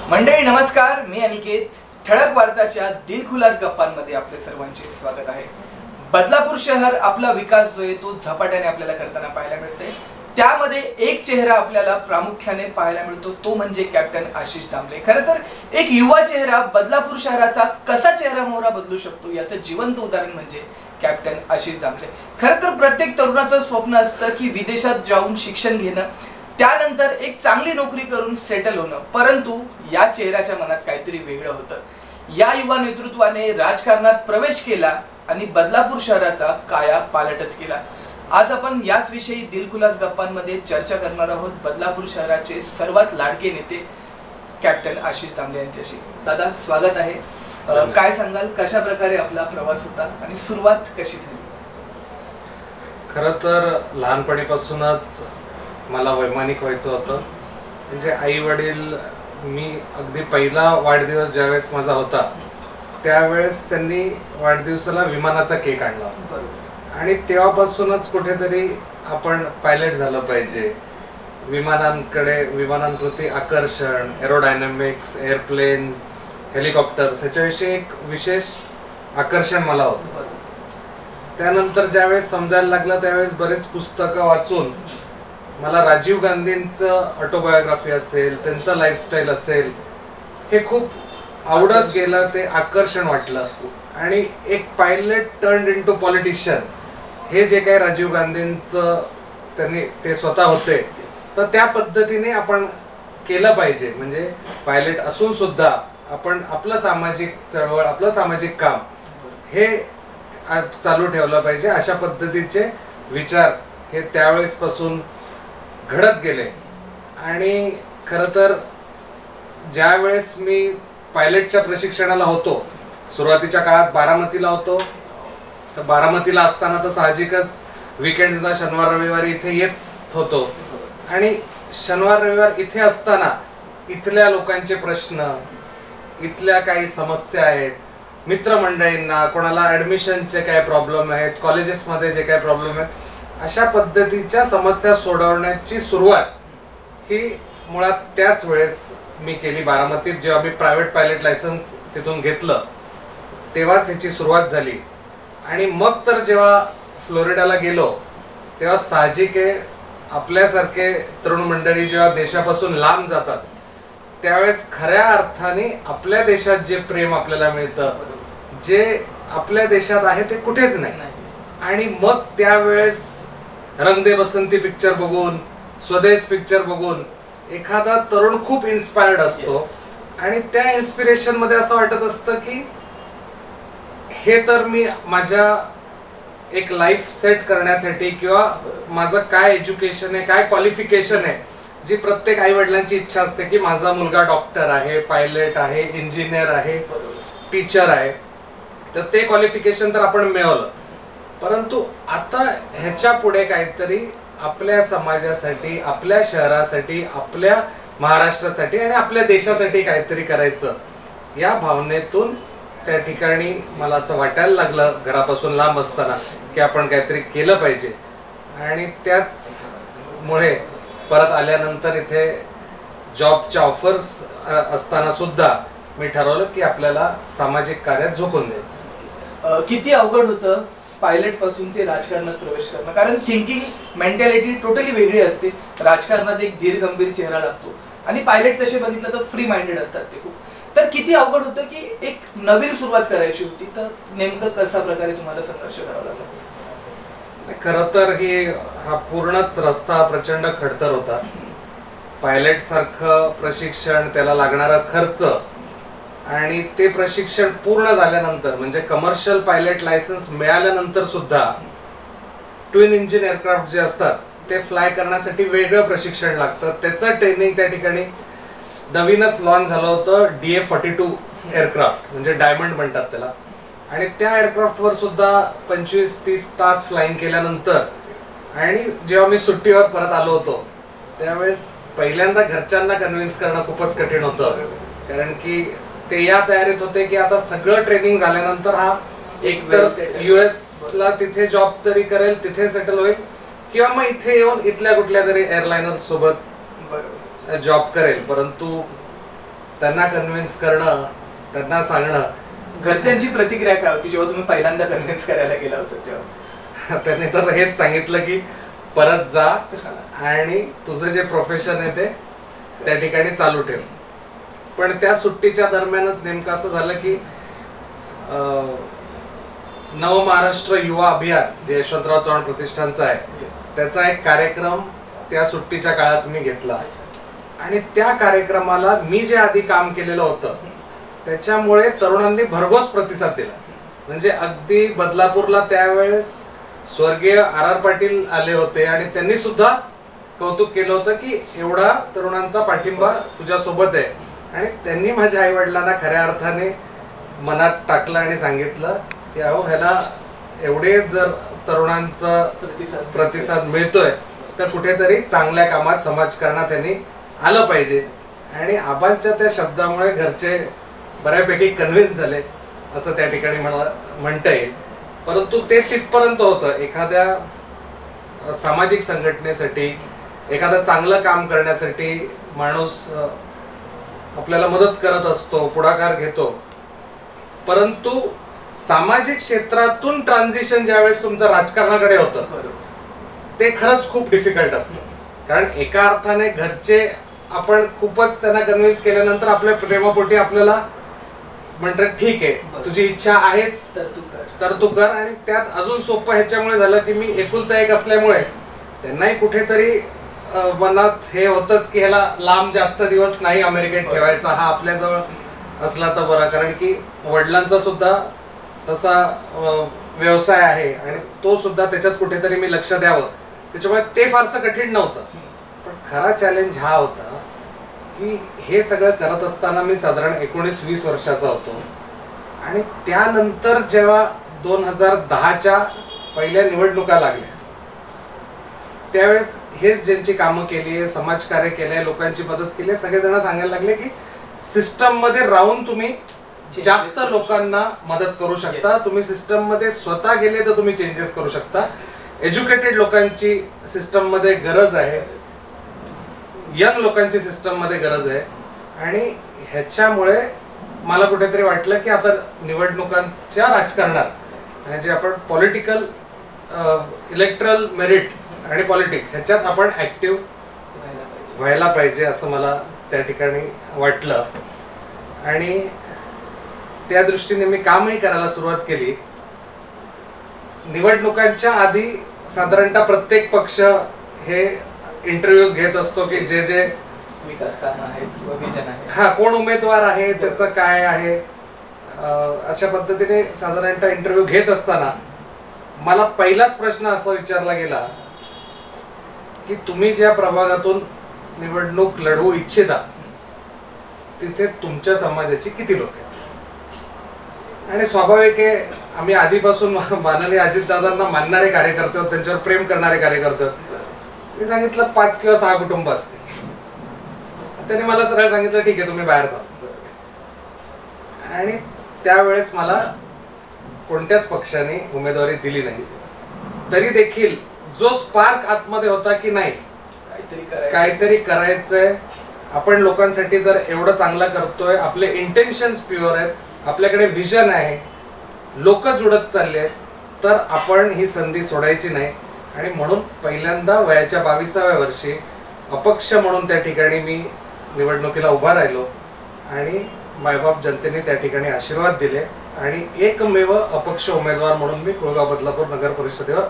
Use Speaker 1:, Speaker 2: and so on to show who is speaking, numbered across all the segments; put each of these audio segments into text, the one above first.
Speaker 1: मंडळी नमस्कार, मी अनिकेत. ठळक वार्ताच्या दिलखुलास गप्पांमध्ये आपले सर्वांचे स्वागत आहे. बदलापूर शहर आपला विकास जो आहे तो झपाट्याने आपल्याला करताना पाहायला मिळते. त्यामध्ये एक चेहरा आपल्याला प्रामुख्याने पाहायला मिळतो, तो म्हणजे कॅप्टन आशिष दामले. खरं तर एक युवा चेहरा बदलापूर शहराचा कसा चेहरा मोहरा बदलू शकतो याचं जिवंत उदाहरण म्हणजे कॅप्टन आशिष दामले. खरं तर प्रत्येक तरुणाचं स्वप्न असतं की विदेशात जाऊन शिक्षण घेणं, त्यानंतर एक चांगली नोकरी करून सेटल होणं. परंतु या चेहऱ्याच्या मनात काहीतरी वेगळं होतं. या युवा नेतृत्वाने राजकारणात प्रवेश केला आणि बदलापूर शहराचा काया पालटच केला. आज आपण याच विषयी दिलखुलास गप्पांमध्ये चर्चा करणार आहोत बदलापूर शहराचे सर्वात लाडके नेते कॅप्टन आशिष दामले यांच्याशी. दादा, स्वागत आहे. काय सांगाल, कशा प्रकारे आपला प्रवास होता आणि सुरुवात कशी झाली?
Speaker 2: खरं तर लहानपणीपासूनच मला वैमानिक व्हायचं होतं. म्हणजे आई वडील, मी अगदी पहिला वाढदिवस ज्यावेळेस माझा होता त्यावेळेस त्यांनी वाढदिवसाला विमानाचा केक आणला होता. आणि तेव्हापासूनच कुठेतरी आपण पायलट झालं पाहिजे, विमानांप्रती आकर्षण, एरोडायनॅमिक्स, एअरप्लेन्स, हेलिकॉप्टर्स याच्याविषयी एक विशेष आकर्षण मला होतं. त्यानंतर ज्यावेळेस समजायला लागलं त्यावेळेस बरेच पुस्तकं वाचून मला राजीव गांधींचं ऑटोबायोग्राफी असेल, त्यांचं लाईफस्टाईल असेल, हे खूप आवडत गेलं, ते आकर्षण वाटलं. आणि एक पायलट टर्न्ड इनटू पॉलिटिशियन हे जे काही राजीव गांधींचं ते स्वतः होते, तर त्या पद्धतीने आपण केलं पाहिजे. म्हणजे पायलट असून सुद्धा आपण आपलं सामाजिक चळवळ, आपलं सामाजिक काम हे चालू ठेवलं पाहिजे. अशा पद्धतीचे विचार हे त्यावेळेस पासून घडत गेले. आणि खरं तर ज्या वेळेस मी पायलटच्या प्रशिक्षणाला होतो, सुरुवातीच्या काळात बारामतीला होतो, तर बारामतीला असताना तर साहजिकच विकेंड्सला शनिवार रविवारी इथे येत होतो. आणि शनिवार रविवार इथे असताना इथल्या लोकांचे प्रश्न, इथल्या काही समस्या आहेत, मित्रमंडळींना कोणाला ऍडमिशनचे काय प्रॉब्लेम आहेत, कॉलेजेसमध्ये जे काय प्रॉब्लेम आहेत, अशा पद्धतीच्या समस्या सोडवण्याची सुरुवात ही मुळात त्याच वेळेस मी केली बारामतीत. जेव्हा मी प्रायव्हेट पायलट लायसन्स तिथून घेतलं तेव्हाच ह्याची सुरुवात झाली. आणि मग तर जेव्हा फ्लोरिडाला गेलो तेव्हा साहजिक आहे, आपल्यासारखे तरुण मंडळी जेव्हा देशापासून लांब जातात त्यावेळेस खऱ्या अर्थाने आपल्या देशात जे प्रेम आपल्याला मिळतं, जे आपल्या देशात आहे ते कुठेच नाही. आणि मग त्यावेळेस रंग दे बसंती पिक्चर बघून, स्वदेश पिक्चर बघून एखादा तरुण खूप इन्स्पायर्ड असतो. आणि त्या इन्स्पिरेशन मध्ये असं वाटत असतं की हे तर मी माझ्या एक लाईफ सेट करण्यासाठी किंवा माझं काय एज्युकेशन आहे, काय क्वालिफिकेशन आहे, जी प्रत्येक आई वडिलांची इच्छा असते की माझा मुलगा डॉक्टर आहे, पायलट आहे, इंजिनियर आहे, टीचर आहे, तर ते क्वालिफिकेशन तर आपण मिळवलं. परंतु आता ह्याच्या पुढे काहीतरी आपल्या समाजासाठी, आपल्या शहरासाठी, आपल्या महाराष्ट्रासाठी आणि आपल्या देशासाठी काहीतरी करायचं, या भावनेतून त्या ठिकाणी मला असं वाटायला लागलं घरापासून लांब असताना की आपण काहीतरी केलं पाहिजे. आणि त्याच मुळे परत आल्यानंतर इथे जॉबच्या ऑफर्स असताना सुद्धा मी ठरवलं की आपल्याला सामाजिक कार्यात झोकून द्यायचं.
Speaker 1: किती अवघड होतं पायलट पासून ते राजकारणात प्रवेश करणं, कारण थिंकिंग मेंटॅलिटी टोटली वेगळी असते. राजकारणात एक धीर गंभीर चेहरा लागतो आणि पायलट तसे बघितलं तर फ्री माइंडेड असतात ते खूप. तर किती अवघड होतं की एक नवीन सुरुवात करायची होती, तर नेमकं कशा प्रकारे तुम्हाला संघर्ष करावा लागला?
Speaker 2: खरं तर हा पूर्णच रस्ता प्रचंड खडतर होता. पायलट सारखं प्रशिक्षण, त्याला लागणारा खर्च आणि ते प्रशिक्षण पूर्ण झाल्यानंतर म्हणजे कमर्शियल पायलट लायसन्स मिळाल्यानंतर सुद्धा ट्विन इंजिन एअरक्राफ्ट जे असतात ते फ्लाय करण्यासाठी वेगळं प्रशिक्षण लागतं. त्याचं ट्रेनिंग त्या ठिकाणी नवीनच लॉन्च झालं होतं, DA-42 एअरक्राफ्ट, म्हणजे डायमंड म्हणतात त्याला. आणि त्या एअरक्राफ्टवर सुद्धा 25-30 तास फ्लाइंग केल्यानंतर, आणि जेव्हा मी सुट्टीवर परत आलो होतो त्यावेळेस पहिल्यांदा घरच्यांना कन्व्हिन्स करणं खूपच कठीण होतं. कारण की ते या तयारीत होते की आता सगळं ट्रेनिंग झाल्यानंतर हा एकतर US ला तिथे जॉब तरी करेल, तिथे सेटल होईल, किंवा मग इथे येऊन इथल्या कुठल्या तरी एअरलाइनर्स सोबत जॉब करेल. परंतु त्यांना कन्व्हिन्स करणं, त्यांना सांगणं.
Speaker 1: घरच्यांची प्रतिक्रिया काय होती जेव्हा तुम्ही पहिल्यांदा कन्व्हिन्स करायला गेला होता तेव्हा?
Speaker 2: त्यांनी तर हेच सांगितलं की परत जा आणि तुझं जे प्रोफेशन आहे ते त्या ठिकाणी चालू ठेव. पण त्या सुट्टीच्या दरम्यानच नेमकं असं झालं की नव महाराष्ट्र युवा अभियान जे यशवंतराव चव्हाण प्रतिष्ठानचं आहे त्याचा एक कार्यक्रम त्या सुट्टीच्या काळात मी घेतला. आणि त्या कार्यक्रमाला मी जे आधी काम केलेलं होतं त्याच्यामुळे तरुणांनी भरघोस प्रतिसाद दिला. म्हणजे अगदी बदलापूरला त्यावेळेस स्वर्गीय आर पाटील आले होते आणि त्यांनी सुद्धा कौतुक केलं होतं की एवढा तरुणांचा पाठिंबा तुझ्या सोबत आहे. आणि त्यांनी माझ्या आई वडिलांना खऱ्या अर्थाने मनात टाकलं आणि सांगितलं की अहो ह्याला एवढे जर तरुणांचा प्रतिसाद मिळतोय तर कुठेतरी चांगल्या कामात समाजकारणात त्यांनी आलं पाहिजे. आणि आबांच्या त्या शब्दामुळे घरचे बऱ्यापैकी कन्व्हिन्स झाले असं त्या ठिकाणी मला म्हणता येईल. परंतु ते तिथपर्यंत होतं. एखाद्या सामाजिक संघटनेसाठी, एखादं चांगलं काम करण्यासाठी माणूस आपल्याला मदत करत असतो, पुढाकार घेतो. परंतु सामाजिक क्षेत्रातून ट्रान्झिशन ज्यावेळेस तुमचं राजकारणाकडे होतं ते खरंच खूप डिफिकल्ट असतं. कारण एका अर्थाने घरचे आपण खूपच त्यांना कन्व्हिन्स केल्यानंतर आपल्या प्रेमापोटी आपल्याला म्हणतात ठीक आहे तुझी इच्छा आहेच तर तू कर. आणि त्यात अजून सोपं ह्याच्यामुळे झालं की मी एकुलता एक असल्यामुळे त्यांनाही कुठेतरी मनात हे होतच की ह्याला लांब जास्त दिवस नाही अमेरिकेत ठेवायचा, हा आपल्याजवळ असला तर बरा. कारण की वडिलांचा सुद्धा तसा व्यवसाय आहे आणि तो सुद्धा त्याच्यात कुठेतरी मी लक्ष द्यावं. त्याच्यामुळे ते फारसं कठीण नव्हतं. पण खरा चॅलेंज हा होता की हे सगळं करत असताना मी साधारण 19-20 वर्षाचा होतो. आणि त्यानंतर जेव्हा 2010च्या पहिल्या निवडणुका लागल्या त्यावेळेस हेच ज्यांची कामं केली आहे, समाजकार्य केलंय, लोकांची मदत केली आहे, सगळेजण सांगायला लागले की सिस्टम मध्ये राहून तुम्ही जास्त लोकांना मदत करू शकता. तुम्ही सिस्टम मध्ये स्वतः गेले तर तुम्ही चेंजेस करू शकता. एज्युकेटेड लोकांची सिस्टम मध्ये गरज आहे, यंग लोकांची सिस्टम मध्ये गरज आहे. आणि ह्याच्यामुळे मला कुठेतरी वाटलं की आता निवडणुकांच्या राजकारणात जे आपण पॉलिटिकल इलेक्ट्रल मेरिट आणि पॉलिटिक्स ह्याच्यात आपण ऍक्टिव्ह व्हायला पाहिजे असं मला त्या ठिकाणी वाटलं. आणि त्या दृष्टीने मी कामही करायला सुरुवात केली. निवडणुकांच्या आधी साधारणतः प्रत्येक पक्ष हे इंटरव्ह्यूज घेत असतो की जे जे
Speaker 1: विकास कामं आहेत किंवा विजन आहे,
Speaker 2: हा कोण उमेदवार आहे त्याचं काय आहे, अशा पद्धतीने साधारणतः इंटरव्ह्यू घेत असताना मला पहिलाच प्रश्न असा विचारला गेला की तुम्ही ज्या प्रभागातून निवडणूक लढवू इच्छिता तिथे तुमच्या समाजाची किती लोक आहेत. आणि स्वाभाविक आहे आम्ही आधीपासून माननीय अजितदादांना मानणारे कार्यकर्ते आहोत, त्यांच्यावर प्रेम करणारे कार्यकर्ते. मी सांगितलं 5 किंवा 6 कुटुंब असतील. त्यांनी मला सरळ सांगितलं ठीक आहे तुम्ही बाहेर जा. आणि त्यावेळेस मला कोणत्याच पक्षाने उमेदवारी दिली नाही. तरी देखील जो स्पार्क आतमध्ये होता की नाही काहीतरी करायचंय, आपण लोकांसाठी जर एवढं चांगलं करतोय, आपले इंटेन्शन्स प्युअर आहेत, आपल्याकडे विजन आहे, लोक जुळत चालले आहेत, तर आपण ही संधी सोडायची नाही. आणि म्हणून पहिल्यांदा वयाच्या 22व्या वर्षी अपक्ष म्हणून त्या ठिकाणी मी निवडणुकीला उभा राहिलो. आणि मायबाप जनतेने त्या ठिकाणी आशीर्वाद दिले आणि एकमेव अपक्ष उमेदवार म्हणून मी कुळगाव बदलापूर नगर परिषदेवर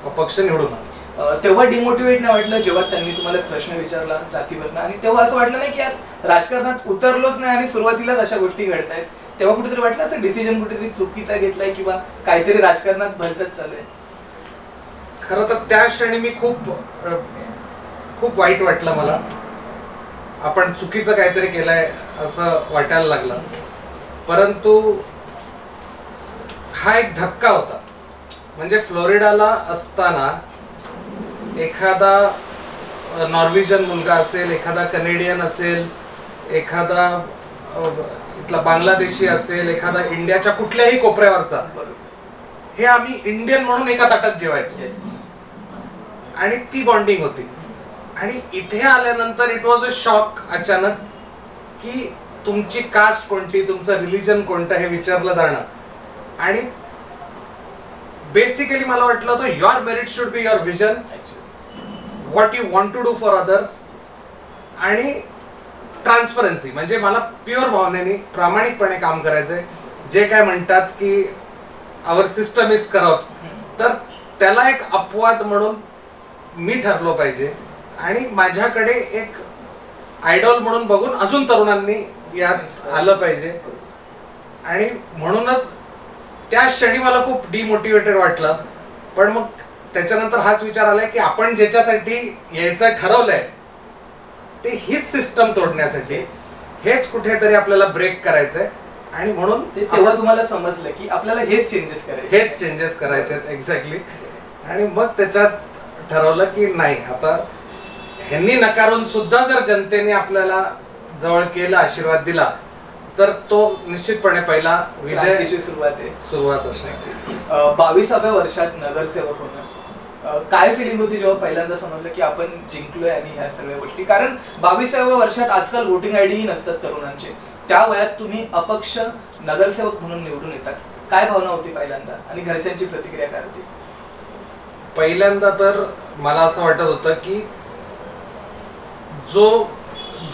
Speaker 2: अपक्ष निवडून आलो.
Speaker 1: तेव्हा डिमोटिवेट नाही वाटलं जेव्हा त्यांनी तुम्हाला प्रश्न विचारला जातीवरनं, आणि तेव्हा असं वाटलं नाही की यार राजकारणात उतरलोच नाही आणि सुरुवातीलाच अशा गोष्टी घडतायत? तेव्हा कुठेतरी वाटलं असं डिसिजन कुठेतरी चुकीचा घेतलाय किंवा काहीतरी राजकारणात भलतच चालू आहे?
Speaker 2: खरं तर त्या क्षणी मी खूप वाईट वाटलं मला. आपण चुकीचं काहीतरी केलंय असं वाटायला लागलं. परंतु हा एक धक्का होता. म्हणजे फ्लोरिडाला असताना एखादा नॉर्वेजियन मुलगा असेल, एखादा कनेडियन असेल, एखादा इथला बांगलादेशी असेल, एखादा इंडियाच्या कुठल्याही कोपऱ्यावरचा, हे आम्ही इंडियन म्हणून एका ताटात जेवायचो. आणि ती बॉन्डिंग होती. आणि इथे आल्यानंतर इट वॉज अ शॉक अचानक की तुमची कास्ट कोणती, तुमचं रिलिजन कोणतं हे विचारलं जाणं. आणि बेसिकली मला वाटलं होतं your merit should be your vision, what you want to do for others, आणि ट्रान्सपरन्सी. म्हणजे मला प्युअर भावनेने प्रामाणिकपणे काम करायचंय. जे काय म्हणतात की आवर सिस्टम इज करप्ट, तर त्याला एक अपवाद म्हणून मी ठरलो पाहिजे आणि माझ्याकडे एक आयडॉल म्हणून बघून अजून तरुणांनी यात आलं पाहिजे. आणि म्हणूनच त्या क्षणी मला खूप डिमोटिवेटेड वाटलं. पण मग त्याच्यानंतर हाच विचार आलाय की आपण ज्याच्यासाठी यायचं ठरवलंय ते हीच सिस्टम तोडण्यासाठी, हेच कुठेतरी आपल्याला ब्रेक करायचंय. आणि म्हणून
Speaker 1: तेव्हा तुम्हाला समजलं की आपल्याला हेच चेंजेस करायचे
Speaker 2: आहेत. एक्झॅक्टली. आणि मग त्याच्यात ठरवलं की नाही, आता ह्यांनी नकारून सुद्धा जर जनतेने आपल्याला जवळ केलं, आशीर्वाद दिला, तर तो निश्चितपणे पहिला विजयाची सुरुवात असणार.
Speaker 1: 22व्या वर्षात नगरसेवक होणं, काय फिलिंग होती जेव्हा पहिल्यांदा समजलं की आपण जिंकलोय आणि ह्या सगळ्या गोष्टी? कारण 22व्या वर्षात आजकाल वोटिंग आयडी नसतात तरुणांचे. त्या वयात तुम्ही अपक्ष नगरसेवक म्हणून निवडून येतात. काय भावना होती पहिल्यांदा आणि घरच्यांची प्रतिक्रिया काय होती?
Speaker 2: पहिल्यांदा तर मला असं वाटत होतं की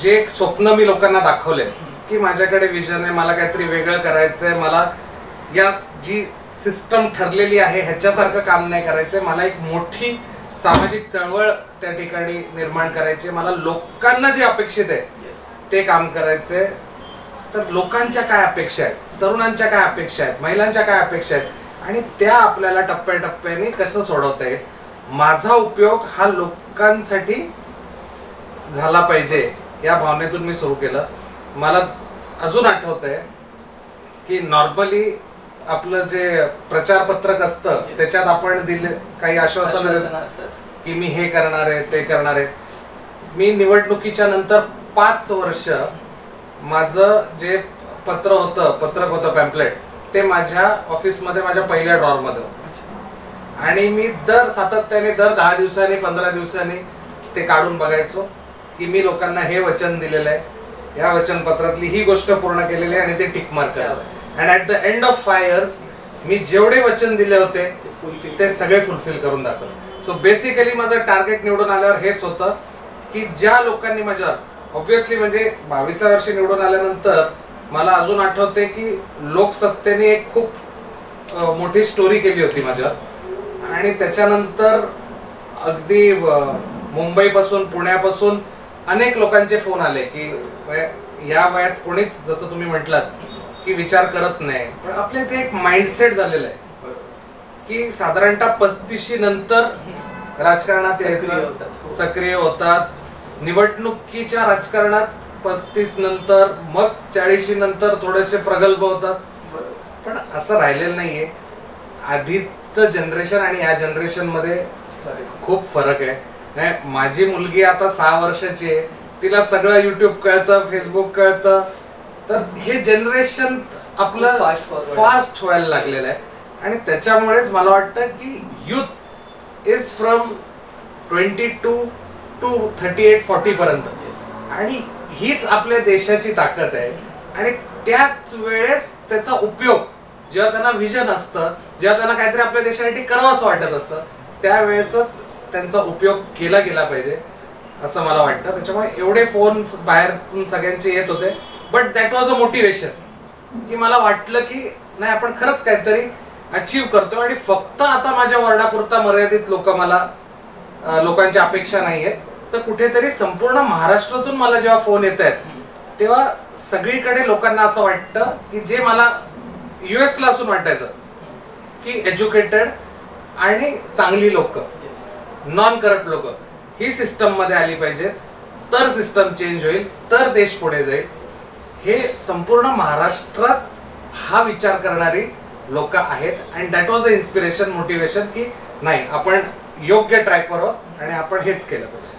Speaker 2: जे स्वप्न मी लोकांना दाखवले की माझ्याकडे विजन आहे, मला काहीतरी वेगळं करायचंय, मला या जी सिस्टम ठरलेली आहे ह्याच्यासारखं काम नाही करायचंय, मला एक मोठी सामाजिक चळवळ त्या ठिकाणी निर्माण करायची, मला लोकांना जे अपेक्षित आहे ते काम करायचंय. तर लोकांच्या काय अपेक्षा आहेत, तरुणांच्या काय अपेक्षा आहेत, महिलांच्या काय अपेक्षा आहेत, आणि त्या आपल्याला टप्प्याटप्प्याने कसं सोडवता येईल, माझा उपयोग हा लोकांसाठी झाला पाहिजे, या भावनेतून मी सुरू केलं. मला अजून आठवतंय की नॉर्मली आपलं जे प्रचार पत्रक असतं त्याच्यात आपण दिले काही आश्वासन असतात की मी हे करणार आहे, ते करणार आहे. मी निवडणुकीच्या नंतर 5 वर्ष माझं जे पत्रक होतं पॅम्पलेट, ते माझ्या ऑफिसमध्ये माझ्या पहिल्या ड्रॉवरमध्ये होतं. आणि मी सातत्याने दर 10 दिवसांनी 15 दिवसांनी ते काढून बघायचो की मी लोकांना हे वचन दिलेलं आहे, या वचनपत्रातली ही गोष्ट पूर्ण केलेली आहे, आणि ते टिक मार्क केलं. And at the end of 5 years मी जेवढे वचन दिले होते ते सगळे फुलफिल करून दाखवले. सो बेसिकली माझं टार्गेट निवडून आल्यावर हेच होतं की ज्या लोकांनी माझ्यावर ऑब्व्हियसली, म्हणजे 22व्या वर्षी निवडून आल्यानंतर मला अजून आठवते की लोकसत्तेने एक खूप मोठी स्टोरी केली होती माझ्यावर. आणि त्याच्यानंतर अगदी मुंबईपासून, पुण्यापासून अनेक लोकांचे फोन आले की या वयात कोणीच, जसं तुम्ही म्हटलात की विचार करत नाही, पण आपल्या इथे एक माइंडसेट झालेला आहे की साधारणतः 35 नंतर राजकारणात यायचं, सक्रिय होतात. निवडणुकीच्या राजकारणात 35 नंतर, मग 40 नंतर थोडेसे प्रगल्भ होतात. पण असं राहिलेलं नाहीये. आधीचं जनरेशन आणि या जनरेशन मध्ये खूप फरक आहे. माझी मुलगी आता 6 वर्षाची आहे, तिला सगळं युट्यूब कळतं, फेसबुक कळतं. तर हे जनरेशन आपलं फास्ट व्हायला लागलेलं आहे. आणि त्याच्यामुळेच मला वाटतं की युथ इज फ्रॉम 22 to 38-40 पर्यंत, आणि हीच आपल्या देशाची ताकद आहे. आणि त्याच वेळेस त्याचा उपयोग, जेव्हा त्यांना विजन असतं, जेव्हा त्यांना काहीतरी आपल्या देशासाठी करावंसं वाटत असतं, त्यावेळेसच त्यांचा उपयोग केला गेला पाहिजे असं मला वाटतं. त्याच्यामुळे एवढे फोन्स बाहेरून सगळ्यांचे येत होते, but that was a motivation की मला वाटलं की नाही, आपण खरंच काहीतरी अचीव्ह करतो. आणि फक्त आता माझ्या वॉर्डापुरता मर्यादित लोकांच्या अपेक्षा नाहीयेत, तर कुठेतरी संपूर्ण महाराष्ट्रातून मला जेव्हा फोन येत आहेत तेव्हा सगळीकडे लोकांना असं वाटतं की जे मला US ला असून वाटायचं की एज्युकेटेड आणि चांगली लोक, नॉन करप्ट लोक ही सिस्टम मध्ये आली पाहिजेत, तर सिस्टम चेंज होईल, तर देश पुढे जाईल. हे संपूर्ण महाराष्ट्रात हा विचार करणारी लोक आहेत. And that was a inspiration, motivation की नाही, आपण योग्य ट्रॅकवर आहोत आणि आपण हेच केलं पाहिजे.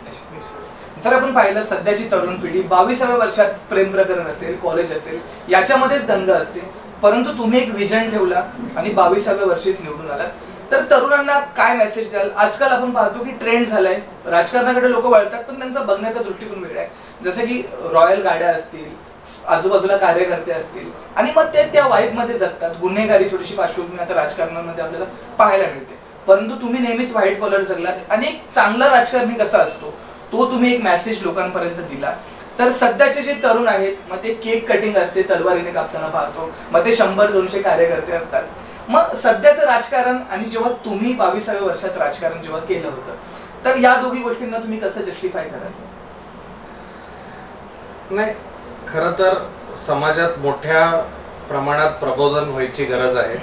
Speaker 1: जर आपण पाहिलं सध्याची तरुण पिढी 22व्या वर्षात प्रेम प्रकरण असेल, कॉलेज असेल, याच्यामध्येच दंग असते. परंतु तुम्ही एक विजन ठेवला आणि 22व्या वर्षीच निवडून आलात. तर तरुणांना काय मेसेज द्याल? आजकाल आपण पाहतो की ट्रेंड झालाय, राजकारणाकडे लोक वळतात, पण त्यांचा बघण्याचा दृष्टिकोन वेगळा आहे. जसं की रॉयल गाड्या असतील, आजूबाजूला कार्यकर्ते असतील आणि मग ते त्या वाईब मध्ये जगतात. गुन्हेगारी थोडीशी पार्श्वभूमी आता राजकारणामध्ये आपल्याला पाहायला मिळते, परंतु तुम्ही नेहमीच व्हाईट कॉलर जगलात आणि एक चांगला राजकारणी कसा असतो तो तुम्ही एक मेसेज लोकांपर्यंत दिला. तर सध्याचे जे तरुण आहेत, मग ते केक कटिंग असते, तलवारीने कापताना पाहतो, मग ते 100-200 कार्यकर्ते असतात. मग सध्याचं राजकारण आणि जेव्हा तुम्ही 22व्या वर्षात राजकारण जेव्हा केलं होतं, तर या दोघी गोष्टींना तुम्ही कसं जस्टिफाय कराल?
Speaker 2: नाही, खरं तर समाजात मोठ्या प्रमाणात प्रबोधन व्हायची गरज आहे.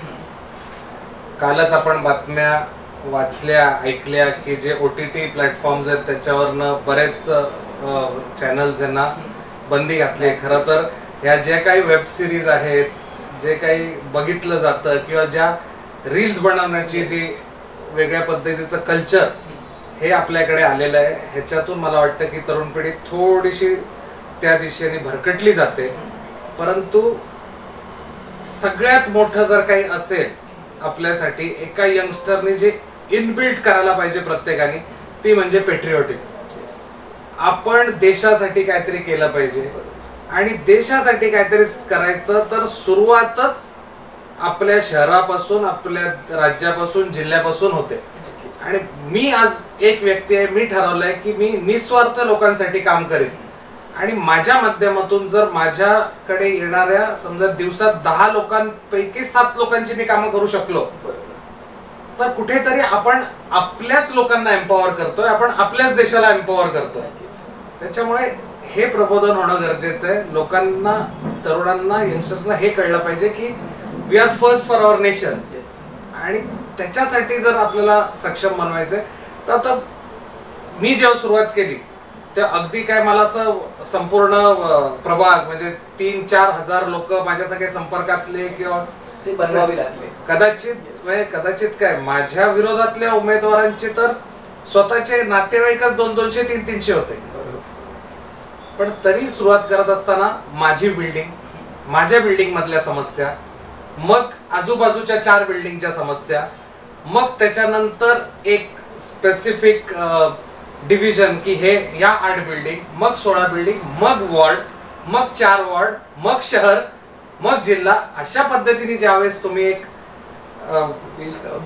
Speaker 2: कालच आपण बातम्या वाचल्या, ऐकल्या की जे OTT प्लॅटफॉर्म्स आहेत त्याच्यावरनं बरेच चॅनल्स यांना बंदी घातली. खरं तर ह्या ज्या काही वेब सिरीज आहेत, जे काही बघितलं जातं किंवा ज्या रील्स बनवण्याची जी वेगळ्या पद्धतीचं कल्चर हे आपल्याकडे आलेलं आहे, ह्याच्यातून मला वाटतं की तरुण पिढी थोडीशी त्या दिशेने भरकटली जाते. परंतु सगळ्यात मोठं जर काही असेल आपल्यासाठी एका यंगस्टरने जे इनबिल्ट करायला पाहिजे प्रत्येकाने, ती म्हणजे पेट्रिओटिझम. आपण देशासाठी काहीतरी केलं पाहिजे आणि देशासाठी काहीतरी करायचं तर सुरुवातच आपल्या शहरापासून, आपल्या राज्यापासून, जिल्ह्यापासून होते. आणि मी आज एक व्यक्ती आहे, मी ठरवलंय की मी निस्वार्थ लोकांसाठी काम करेन आणि माझ्या माध्यमातून जर माझ्याकडे येणाऱ्या समजा दिवसात 10 लोकांपैकी 7 लोकांची मी कामं करू शकलो तर कुठेतरी आपण आपल्याच लोकांना एम्पॉवर करतोय, आपण आपल्याच देशाला एम्पॉवर करतोय. त्याच्यामुळे हे प्रबोधन होणं गरजेचं आहे. लोकांना, तरुणांना, यंगस्टर्सना हे कळलं पाहिजे की we are first for our nation. आणि त्याच्यासाठी जर आपल्याला सक्षम बनवायचंय तर आता मी जेव्हा सुरुवात केली तेव्हा अगदी काय मला असं संपूर्ण प्रभाग म्हणजे 3-4 हजार लोक माझ्या सगळे संपर्कातले किंवा
Speaker 1: ते बनवावे लागले.
Speaker 2: कदाचित काय माझ्या विरोधातल्या उमेदवारांचे तर स्वतःचे नातेवाईकच 200-300 होते. पण तरी सुरुवात करत असताना माझी बिल्डिंग, माझ्या बिल्डिंग मधल्या समस्या, मग आजूबाजूच्या 4 बिल्डिंगच्या समस्या, मग त्याच्यानंतर एक स्पेसिफिक डिव्हिजन की हे या 8 बिल्डिंग, मग 16 बिल्डिंग, मग वॉर्ड, मग 4 वॉर्ड, मग शहर, मग जिल्हा. अशा पद्धतीने ज्यावेळेस तुम्ही एक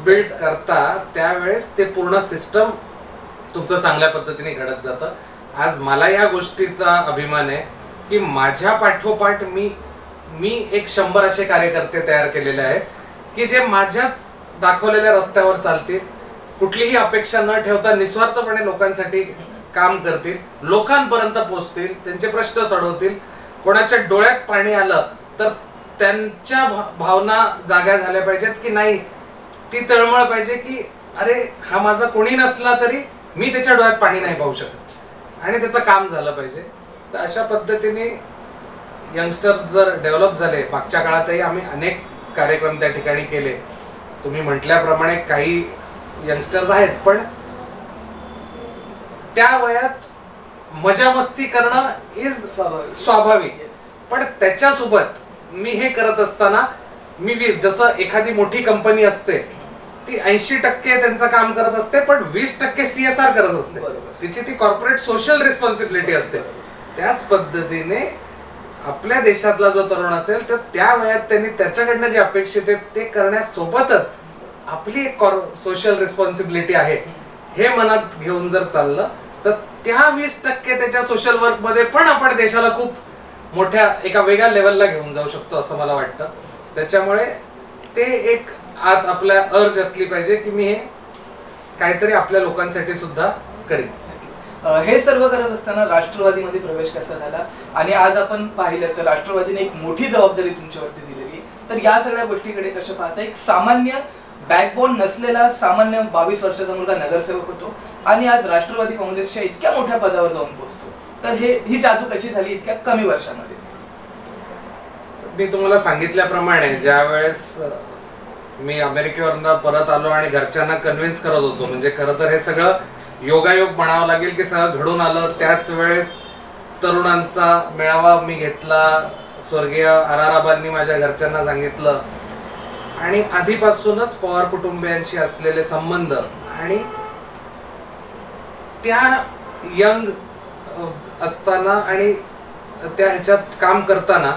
Speaker 2: बिल्ड करता त्यावेळेस ते पूर्ण सिस्टम तुमचं चांगल्या पद्धतीने घडत जातं. आज मला या गोष्टीचा अभिमान आहे की माझ्या पाठोपाठ मी एक 100 असे कार्यकर्ते तयार केलेले आहेत की जे माझ्याच दाखवलेल्या रस्त्यावर चालतील, कुठलीही अपेक्षा न ठेवता निस्वार्थपणे लोकांसाठी काम करतील, लोकांपर्यंत पोहोचतील, त्यांचे प्रश्न सोडवतील. कोणाच्या डोळ्यात पाणी आलं तर त्यांच्या भावना जाग्या झाल्या पाहिजेत की नाही, ती तळमळ पाहिजे की अरे हा माझा कोणी नसला तरी मी त्याच्या डोळ्यात पाणी नाही पाहू शकत आणि त्याचं काम झालं पाहिजे. तर अशा पद्धतीने यंगस्टर्स जर डेव्हलप झाले, मागच्या काळातही आम्ही अनेक कार्यक्रम त्या ठिकाणी केले. तुम्ही म्हटल्याप्रमाणे काही यंगस्टर्स आहेत पण त्या वयात मजा मस्ती करणं इज स्वाभाविक. पण त्याच्यासोबत मी हे करत असताना मी जसं एखादी मोठी कंपनी असते ती 80% त्यांचं काम करत असते पण 20% CSR करत असते, तिची ती कॉर्पोरेट सोशल रिस्पॉन्सिबिलिटी असते. त्याच पद्धतीने आपल्या देशातला जो तरुण असेल तर त्या वयात त्यांनी त्याच्याकडनं जे अपेक्षित आहे ते करण्यासोबतच आपली एक सोशल रिस्पॉन्सिबिलिटी आहे हे मनात घेऊन जर चाललं तर त्या 20% त्याच्या सोशल वर्क मध्ये पण आपण देशाला खूप मोठ्या एका वेगळ्या लेवलला घेऊन जाऊ शकतो असं मला वाटतं. त्याच्यामुळे ते एक आत आपल्या अर्ज असली पाहिजे की मी हे काहीतरी आपल्या लोकांसाठी सुद्धा करीन.
Speaker 1: हे सर्व करत असताना राष्ट्रवादीमध्ये प्रवेश कसा झाला आणि आज आपण पाहिलं तर राष्ट्रवादीने एक मोठी जबाबदारी तुमच्यावरती दिलेली, तर या सगळ्या गोष्टीकडे कसं पाहता? एक सामान्य बॅकबोन नसलेला सामान्य 22 वर्षाचा मुलगा नगरसेवक होतो आणि आज राष्ट्रवादी काँग्रेसच्या इतक्या मोठ्या पदावर जाऊन पोहोचतो, तर ही जादू कशी झाली इतक्या कमी वर्षामध्ये?
Speaker 2: मी तुम्हाला सांगितल्याप्रमाणे ज्या वेळेस मी अमेरिकेवरनं परत आलो आणि घरच्यांना कन्व्हिन्स करत होतो, म्हणजे खरं तर हे सगळं योगायोग म्हणावं लागेल की सगळं घडून आलं. त्याच वेळेस तरुणांचा मेळावा मी घेतला, स्वर्गीय आराराबांनी माझ्या घरच्यांना सांगितलं आणि आधीपासूनच पवार कुटुंबियांशी असलेले संबंध आणि त्या यंग असताना आणि त्या ह्याच्यात काम करताना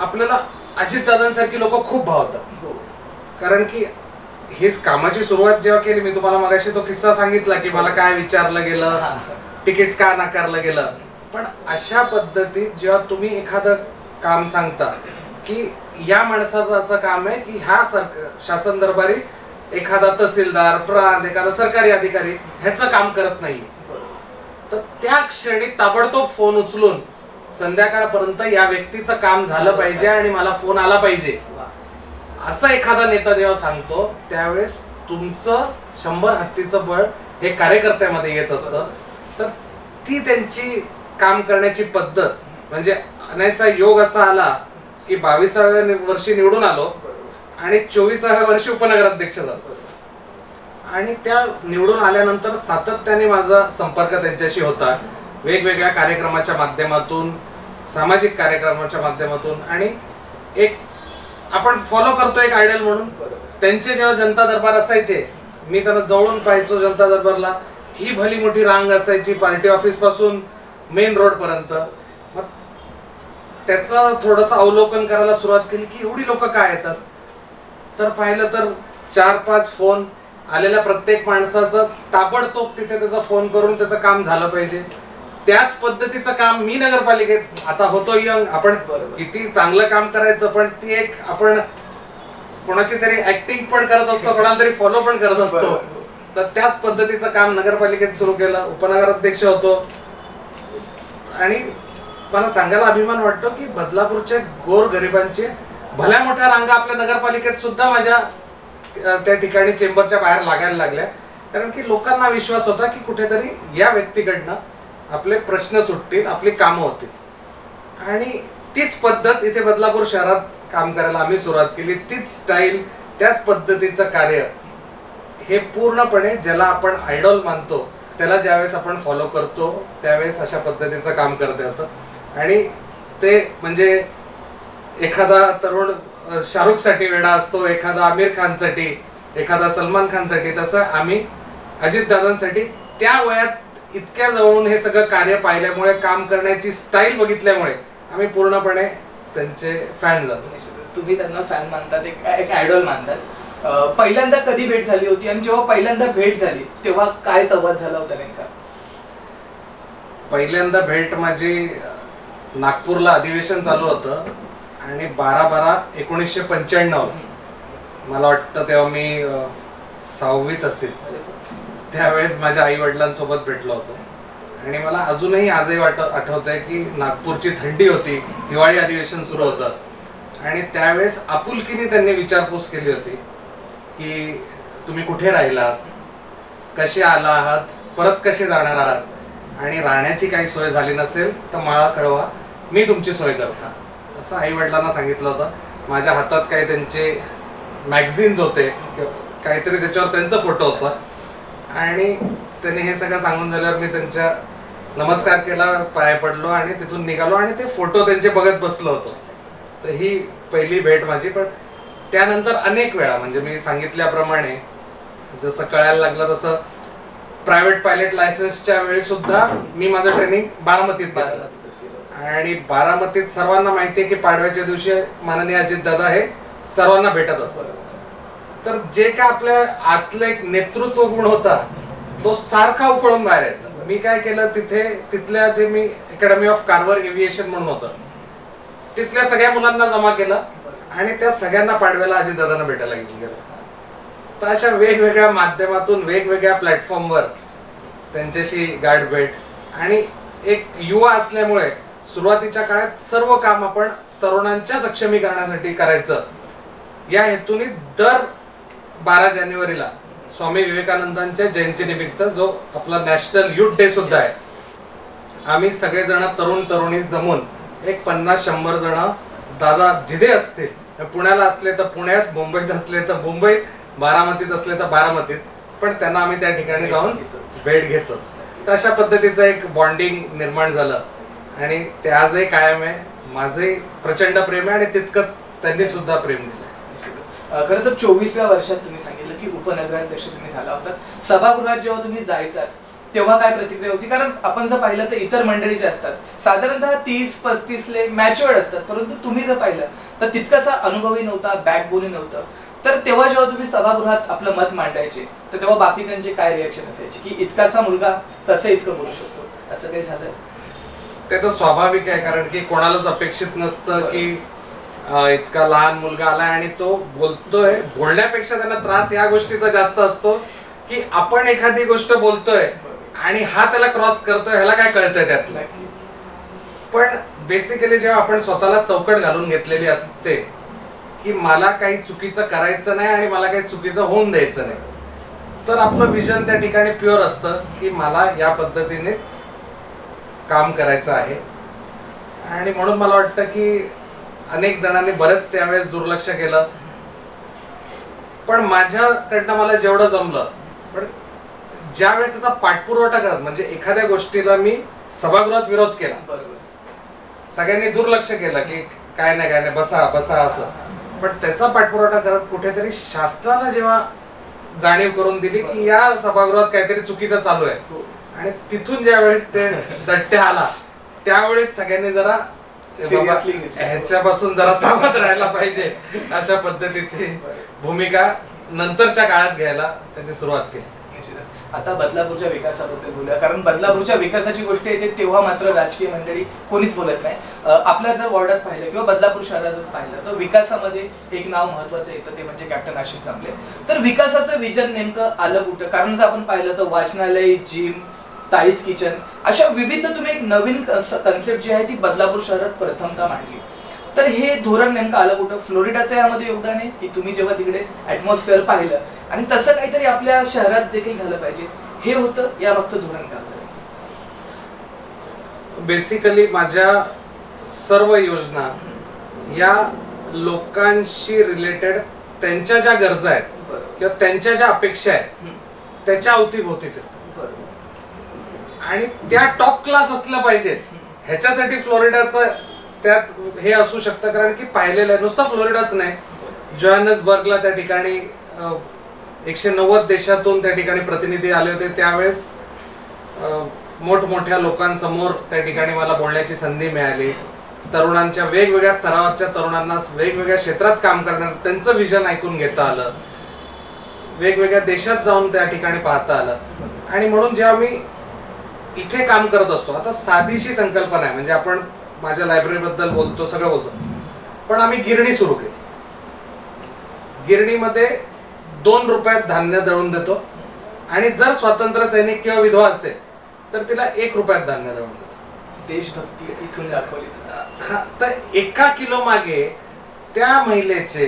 Speaker 2: आपल्याला अजितदादांसारखी लोक खूप भावतात. कारण की ही कामाची सुरुवात जेव्हा केली, मी तुम्हाला मगाशी तो किस्सा सांगितला की मला काय विचारलं गेलं, तिकीट का नाकारलं गेलं, पण अशा पद्धतीत जेव्हा तुम्ही एखादं काम सांगता की या माणसाचं असं काम आहे की ह्या शासन दरबारी एखादा तहसीलदार, प्रांत, एखादा सरकारी अधिकारी ह्याचं काम करत नाहीये, तर त्या क्षणी ताबडतोब फोन उचलून संध्याकाळपर्यंत या व्यक्तीचं काम झालं पाहिजे आणि मला फोन आला पाहिजे असं एखादा नेता जेव्हा सांगतो, त्यावेळेस तुमचं 100 हत्तीचं बळ हे कार्यकर्त्यामध्ये येत असतं. तर ती त्यांची काम करण्याची पद्धत, म्हणजे अनायसा योग असा आला की 22व्या वर्षी निवडून आलो आणि 24व्या वर्षी उपनगराध्यक्ष झालो. आणि त्या निवडून आल्यानंतर सातत्याने माझा संपर्क त्यांच्याशी होता, वेगवेगळ्या कार्यक्रमाच्या माध्यमातून, सामाजिक कार्यक्रमाच्या माध्यमातून. आणि एक आपण फॉलो करतो एक आयडल म्हणून. त्यांचे जेव्हा जनता दरबार असायचे, मी त्यांना जवळून पाहायचो जनता दरबारला. ही भली मोठी रांग असायची पार्टी ऑफिस पासून मेन रोड पर्यंत. मग त्याचं थोडंसं अवलोकन करायला सुरुवात केली की एवढी लोक काय येतात. तर पाहिलं तर 4-5 फोन आलेल्या प्रत्येक माणसाचं ताबडतोब तिथे त्याचा फोन करून त्याचं काम झालं पाहिजे. त्याच पद्धतीचं काम मी नगरपालिकेत आता होतो यंग, आपण किती चांगलं काम करायचं, पण ती एक आपण कोणाची तरी ऍक्टिंग पण करत असतो, कोणाला तरी फॉलो पण करत असतो. तर त्याच पद्धतीचं काम नगरपालिकेत सुरू केलं, उपनगराध्यक्ष होतो. आणि मला सांगायला अभिमान वाटतो की बदलापूरच्या गोरगरिबांचे भल्या मोठ्या रांगा आपल्या नगरपालिकेत सुद्धा माझ्या त्या ठिकाणी चेंबरच्या बाहेर लागायला लागल्या. कारण की लोकांना विश्वास होता की कुठेतरी या व्यक्तीकडनं आपले प्रश्न सुटतील, आपली कामं होतील. आणि तीच पद्धत इथे बदलापूर शहरात काम करायला आम्ही सुरुवात केली. तीच स्टाईल, त्याच पद्धतीचं कार्य हे पूर्णपणे ज्याला आपण आयडॉल मानतो त्याला ज्यावेळेस आपण फॉलो करतो त्यावेळेस अशा पद्धतीचं काम करता येतं. आणि ते म्हणजे एखादा तरुण शाहरुख साठी वेडा असतो, एखादा आमिर खान साठी, एखादा सलमान खान साठी, तसं आम्ही अजितदादांसाठी त्या वयात इतक्या जवळून हे सगळं कार्य पाहिल्यामुळे, काम करण्याची स्टाईल बघितल्यामुळे आम्ही पूर्णपणे त्यांचे फॅन झालो.
Speaker 1: तुम्ही त्यांना फॅन मानतात, एक आयडॉल मानतात. पहिल्यांदा कधी भेट झाली होती आणि जेव्हा पहिल्यांदा भेट झाली तेव्हा काय संवाद झाला होता नेमका?
Speaker 2: पहिल्यांदा भेट माझी नागपूरला अधिवेशन चालू होतं आणि 12/12/1995 मला वाटतं तेव्हा मी 6वीत असेल. त्यावेळेस माझ्या आई वडिलांसोबत भेटलो होतो. आणि मला अजूनही आजही आठवतंय की नागपूरची थंडी होती, हिवाळी अधिवेशन सुरू होतं. आणि त्यावेळेस आपुलकीने त्यांनी विचारपूस केली होती की तुम्ही कुठे राहिलात, कसे आला आहात, परत कसे जाणार आहात, आणि राहण्याची काही सोय झाली नसेल तर मला कळवा, मी तुमची सोय करतो, असं आई वडिलांना सांगितलं होतं. माझ्या हातात काही त्यांचे मॅगझिन्स होते, काहीतरी ज्याच्यावर त्यांचा फोटो होता. आणि त्यांनी हे सगळं सांगून झाल्यावर मी त्यांच्या नमस्कार केला, पाय पडलो आणि तिथून निघालो आणि ते फोटो त्यांचे बघत बसलो होतो. तर ही पहिली भेट माझी. पण त्यानंतर अनेक वेळा, म्हणजे मी सांगितल्याप्रमाणे जसं कळायला लागलं तसं प्रायव्हेट पायलट लायसन्सच्या वेळी सुद्धा मी माझं ट्रेनिंग बारामतीत घेतलं. आणि बारामतीत सर्वांना माहिती आहे की पाडव्याच्या दिवशी माननीय अजितदादा हे सर्वांना भेटत असतात. तर जे काय आपल्या आतलं एक नेतृत्व गुण होता तो सारखा उकळून बाहेर यायचा. मी काय केलं, तिथल्या जे मी अकॅडमी ऑफ कार्वर एव्हिएशन म्हणून होतं, तिथल्या सगळ्या मुलांना जमा केलं आणि त्या सगळ्यांना पाडव्याला अजितदादांना भेटायला घेऊन गेलो. तर अशा वेगवेगळ्या माध्यमातून, वेगवेगळ्या प्लॅटफॉर्मवर त्यांच्याशी गाठ भेट. आणि एक युवा असल्यामुळे सुरुवातीच्या काळात सर्व काम आपण तरुणांच्या सक्षमीकरणासाठी करायचं या हेतूने दर 12 जानेवारीला स्वामी विवेकानंदांच्या जयंतीनिमित्त, जो आपला नॅशनल युथ डे सुद्धा आहे, आम्ही सगळेजण तरुण तरुणी जमून एक 50-100 जण, दादा जिथे असतील, पुण्याला असले तर पुण्यात, मुंबईत असले तर मुंबईत, बारामतीत असले तर बारामतीत, पण त्यांना आम्ही त्या ठिकाणी जाऊन भेट घेतोच. तर अशा पद्धतीचं एक बॉन्डिंग निर्माण झालं आणि ते आजही कायम आहे. माझंही प्रचंड प्रेम आहे आणि तितकंच त्यांनी सुद्धा प्रेम दिलं.
Speaker 1: खरं तर 24व्या वर्षात तुम्ही सांगितलं की उपनगराध्यक्ष तुम्ही झाला होता. सभागृहात जेव्हा तुम्ही जायचात तेव्हा काय प्रतिक्रिया होती? कारण आपण जर पाहिलं तर इतर मंडळी जे असतात साधारणतः 30-35 मॅच्युअर्ड असतात, परंतु तुम्ही जर पाहिलं तर तितकासा अनुभवही नव्हता, बॅकबोनही नव्हतं. तर तेव्हा जेव्हा तुम्ही सभागृहात आपलं मत मांडायचे तर तेव्हा बाकीच्यांची काय रिएक्शन असायची की इतकासा मुलगा कसं इतकं बोलू शकतो, असं काही झालं?
Speaker 2: ते तर स्वाभाविक आहे, कारण की कोणालाच अपेक्षित नसतं की इतका लहान मुलगा आलाय आणि तो बोलतोय. बोलण्यापेक्षा त्यांना त्रास या गोष्टीचा जास्त असतो की आपण एखादी गोष्ट बोलतोय आणि हा त्याला क्रॉस करतोय, ह्याला काय कळतंय त्यातलं. पण बेसिकली जेव्हा आपण स्वतःला चौकट घालून घेतलेली असते की मला काही चुकीचं करायचं नाही आणि मला काही चुकीचं होऊन द्यायचं नाही, तर आपलं विजन त्या ठिकाणी प्युअर असतं की मला या पद्धतीनेच काम करायचं आहे. आणि म्हणून मला वाटतं की अनेक जणांनी बरेच त्यावेळेस दुर्लक्ष केलं, पण माझ्याकडनं मला जेवढं जमलं. पण ज्या वेळेस त्याचा पाठपुरवठा करत, म्हणजे एखाद्या गोष्टीला मी सभागृहात विरोध केला, सगळ्यांनी दुर्लक्ष केलं की काय नाही बसा बसा असं, पण त्याचा पाठपुरवठा करत कुठेतरी शासनाला जेव्हा जाणीव करून दिली की या सभागृहात काहीतरी चुकीचं चालू आहे, आणि तिथून ज्या वेळेस ते दट्ट्या आला त्यावेळेस सगळ्यांनी जरा ह्याच्यापासून जरा सावध राहायला पाहिजे अशा पद्धतीची भूमिका नंतरच्या काळात घ्यायला त्यांनी सुरुवात केली.
Speaker 1: आता बदलापूरच्या विकासाबद्दल बोलूया, कारण बदलापूरच्या विकासाची गोष्ट येते तेव्हा मात्र राजकीय मंडळी कोणीच बोलत नाही. आपल्या जर वॉर्डात पाहिलं किंवा बदलापूर शहरात पाहिलं तर विकासामध्ये एक नाव महत्वाचं येतं, ते म्हणजे कॅप्टन आशिष जांभळे. तर विकासाचं विजन नेमकं आलं कुठं? कारण जर आपण पाहिलं तर वाचनालय, जिम, ताईज किचन अशा विविध तुम्ही एक नवीन कन्सेप्ट जी आहे ती बदलापूर शहरात प्रथमतः मांडली. तर हे धोरण नेमकं आलं कुठं? फ्लोरिडाचं यामध्ये योगदान आहे की तुम्ही जेव्हा तिकडे ऍटमॉस्फिअर पाहिलं आणि तसं काहीतरी आपल्या शहरात देखील झालं पाहिजे, हे होतं या मागचं धोरण काय होतं?
Speaker 2: बेसिकली माझ्या सर्व योजना या लोकांशी रिलेटेड, त्यांच्या ज्या गरजा आहेत किंवा त्यांच्या ज्या अपेक्षा आहेत त्याच्या अवतीभोवती फिरतात, आणि त्या टॉप क्लास असल्या पाहिजेत. ह्याच्यासाठी फ्लोरिडाचं त्यात हे असू शकतं, कारण की पाहिलेलं आहे नुसतं फ्लोरिडाच नाही, जोहान्सबर्गला त्या ठिकाणी 190 देशातून त्या ठिकाणी प्रतिनिधी आले होते. त्यावेळेस मोठमोठ्या लोकांसमोर त्या ठिकाणी मला बोलण्याची संधी मिळाली. तरुणांच्या वेगवेगळ्या स्तरावरच्या तरुणांना वेगवेगळ्या क्षेत्रात काम करणार त्यांचं विजन ऐकून घेता आलं, वेगवेगळ्या देशात जाऊन त्या ठिकाणी पाहता आलं. आणि म्हणून जेव्हा मी इथे काम करत असतो, आता साधीशी संकल्पना आहे, म्हणजे आपण माझ्या लायब्ररी बद्दल बोलतो, सगळं बोलतो, पण आम्ही गिरणी सुरू केली. गिरणीमध्ये 2 रुपयात धान्य दळून देतो, आणि जर स्वातंत्र्य सैनिक किंवा विधवा असेल तर तिला 1 रुपयात धान्य दळून देतो.
Speaker 1: देशभक्ती इथून दाखवली.
Speaker 2: हा, तर 1 किलो मागे त्या महिलेचे